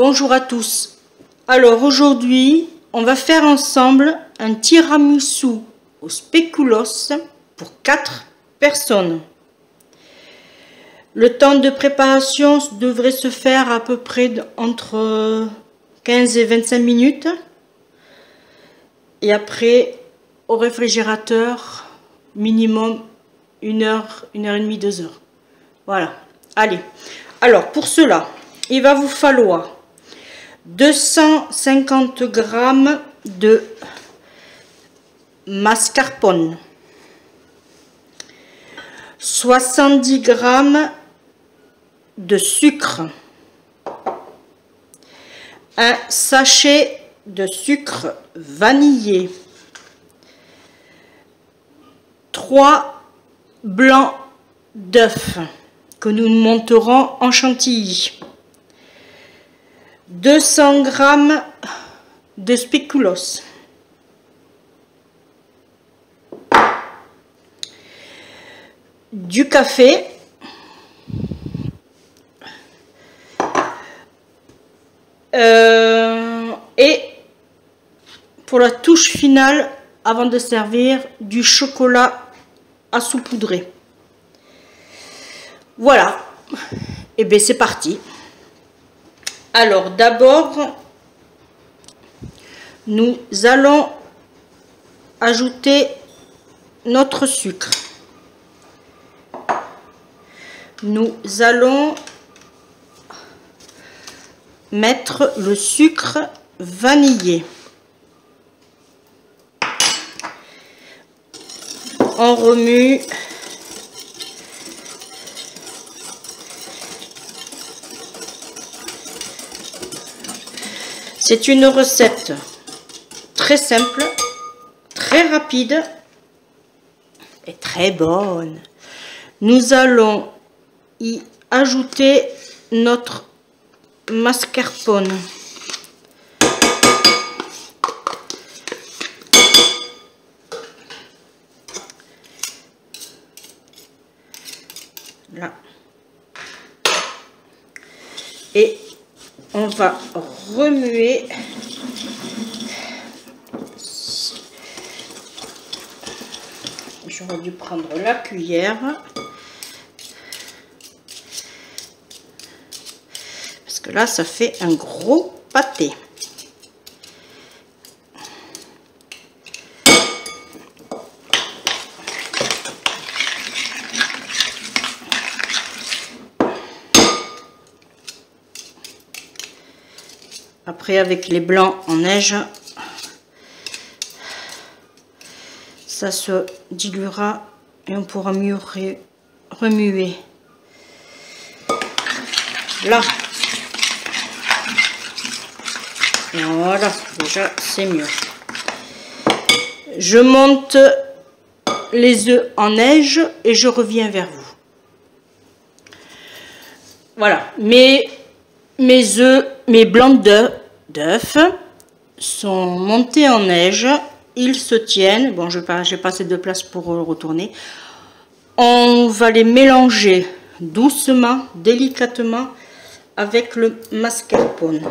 Bonjour à tous. Alors aujourd'hui, on va faire ensemble un tiramisu au spéculoos pour 4 personnes. Le temps de préparation devrait se faire à peu près entre 15 et 25 minutes. Et après, au réfrigérateur, minimum 1 heure, 1 heure et demie, 2 heures. Voilà. Allez. Alors, pour cela, il va vous falloir 250 g de mascarpone, 70 g de sucre, un sachet de sucre vanillé, 3 blancs d'œufs que nous monterons en chantilly, 200 g de spéculoos, du café, et pour la touche finale, avant de servir, du chocolat à saupoudrer. Voilà, et bien c'est parti. Alors d'abord, nous allons ajouter notre sucre. Nous allons mettre le sucre vanillé. On remue. C'est une recette très simple, très rapide et très bonne. Nous allons y ajouter notre mascarpone. Là. Et on va remuer. J'aurais dû prendre la cuillère. Parce que là, ça fait un gros pâté. Après, avec les blancs en neige, ça se diluera et on pourra mieux remuer. Là. Voilà, déjà c'est mieux. Je monte les œufs en neige et je reviens vers vous. Voilà, mes œufs, mes blancs d'œufs sont montés en neige. Ils se tiennent. Bon, j'ai pas assez de place pour retourner. On va les mélanger doucement, délicatement avec le mascarpone.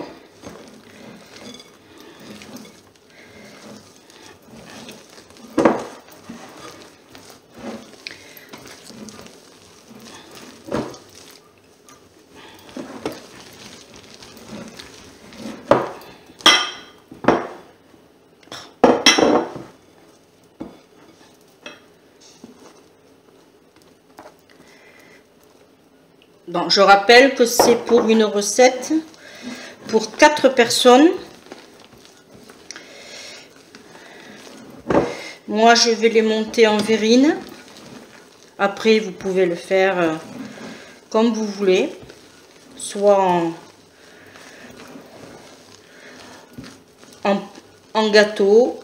Donc, je rappelle que c'est pour une recette pour 4 personnes. Moi, je vais les monter en verrine. Après, vous pouvez le faire comme vous voulez, soit en gâteau.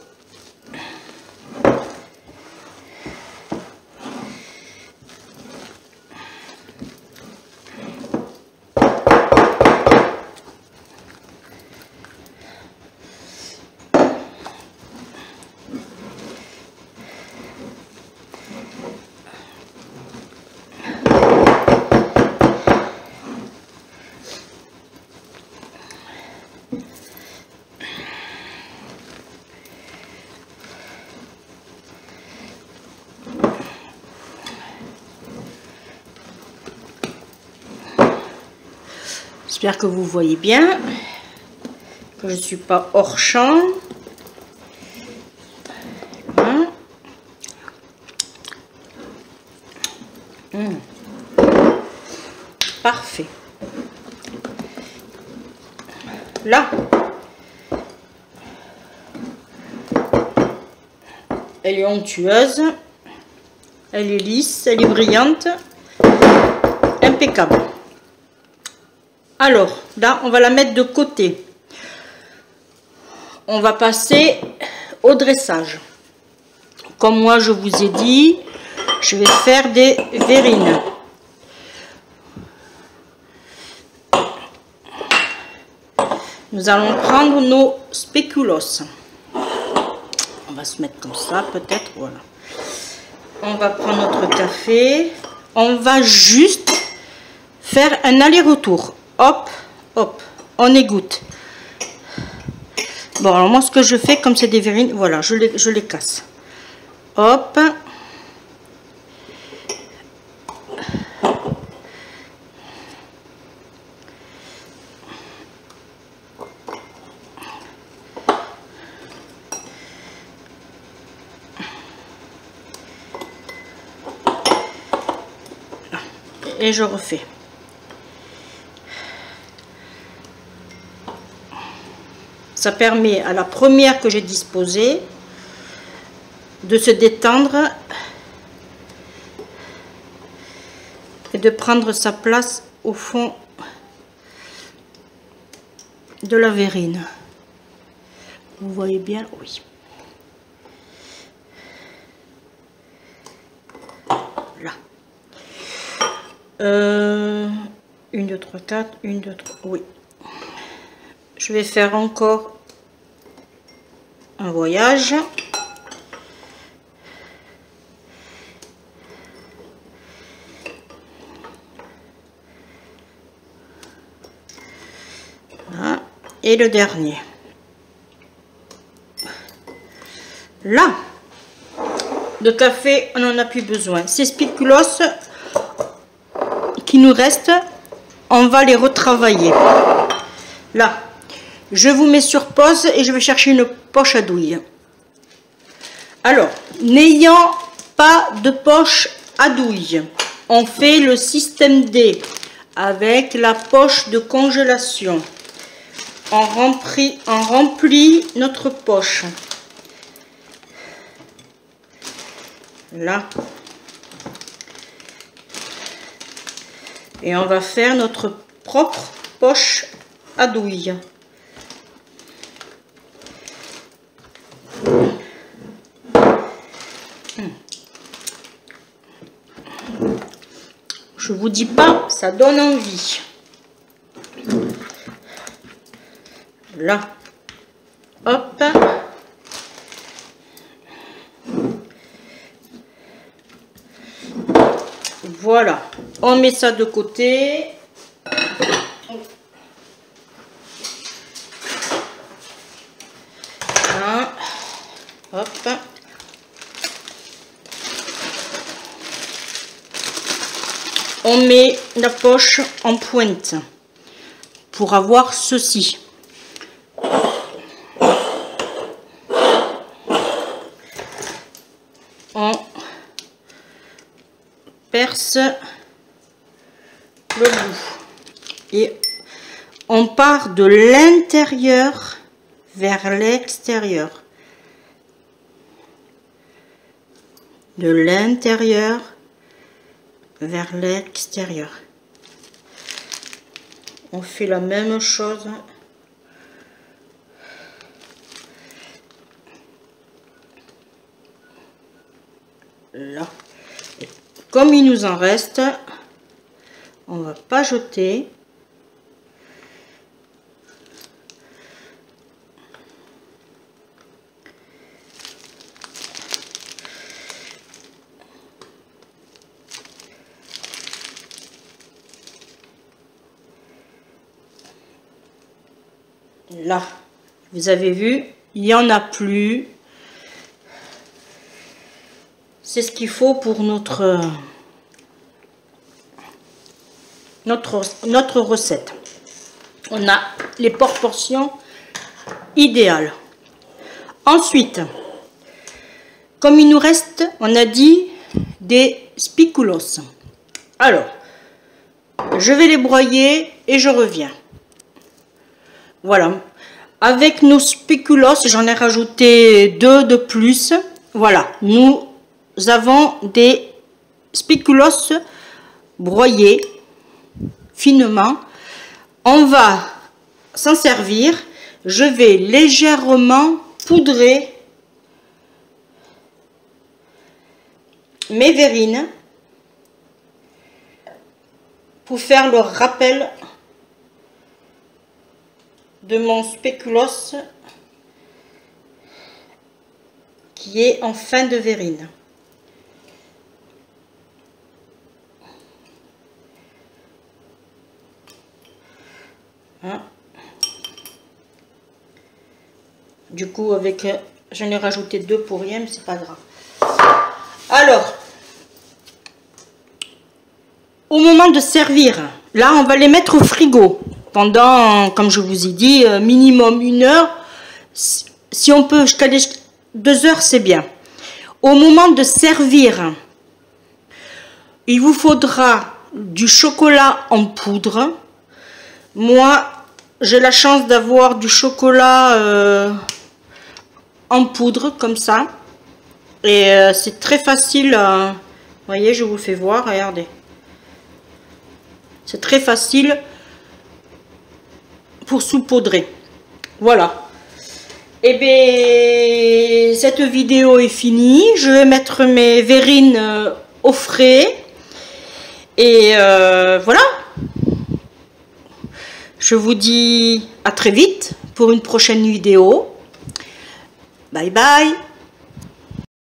J'espère que vous voyez bien, que je ne suis pas hors champ. Voilà. Parfait. Là, elle est onctueuse, elle est lisse, elle est brillante, impeccable. Alors, là, on va la mettre de côté. On va passer au dressage. Comme moi, je vous ai dit, je vais faire des verrines. Nous allons prendre nos spéculoos. On va se mettre comme ça, peut-être, voilà. On va prendre notre café. On va juste faire un aller-retour. Hop, hop, on égoutte. Bon, alors moi, ce que je fais, comme c'est des verrines, voilà, je les casse. Hop. Et je refais. Ça permet à la première que j'ai disposée de se détendre et de prendre sa place au fond de la verrine. Vous voyez bien? Oui. Là. 1, 2, 3, 4, 1, 2, 3, oui. Je vais faire encore un voyage. Voilà. Et le dernier. Là, de café, on n'en a plus besoin. Ces spéculoos qui nous restent, on va les retravailler. Là. Je vous mets sur pause et je vais chercher une poche à douille. Alors, n'ayant pas de poche à douille, on fait le système D avec la poche de congélation. On remplit notre poche. Là. Et on va faire notre propre poche à douille. Je vous dis pas, ça donne envie. Là, hop. Voilà, on met ça de côté. Là, hop. On met la poche en pointe pour avoir ceci. On perce le bout et on part de l'intérieur vers l'extérieur. De l'intérieur vers l'extérieur. On fait la même chose. Là. Et comme il nous en reste, on va pas jeter. Là, vous avez vu, il n'y en a plus. C'est ce qu'il faut pour notre recette. On a les proportions idéales. Ensuite, comme il nous reste, on a dit, des spéculoos. Alors, je vais les broyer et je reviens. Voilà. Avec nos spéculoos, j'en ai rajouté 2 de plus. Voilà, nous avons des spéculoos broyés finement. On va s'en servir. Je vais légèrement poudrer mes verrines pour faire le rappel de mon spéculoos qui est en fin de verrine. Hein. Du coup, avec j'en ai rajouté 2 pour rien, mais c'est pas grave. Alors, au moment de servir, là, on va les mettre au frigo pendant, comme je vous ai dit, minimum 1 heure. Si on peut jusqu'à 2 heures, c'est bien. Au moment de servir, il vous faudra du chocolat en poudre. Moi, j'ai la chance d'avoir du chocolat en poudre, comme ça. Et c'est très facile. Vous voyez, je vous le fais voir, regardez. C'est très facile pour saupoudrer. Voilà. Et bien, cette vidéo est finie. Je vais mettre mes verrines au frais. Et voilà. Je vous dis à très vite pour une prochaine vidéo. Bye bye.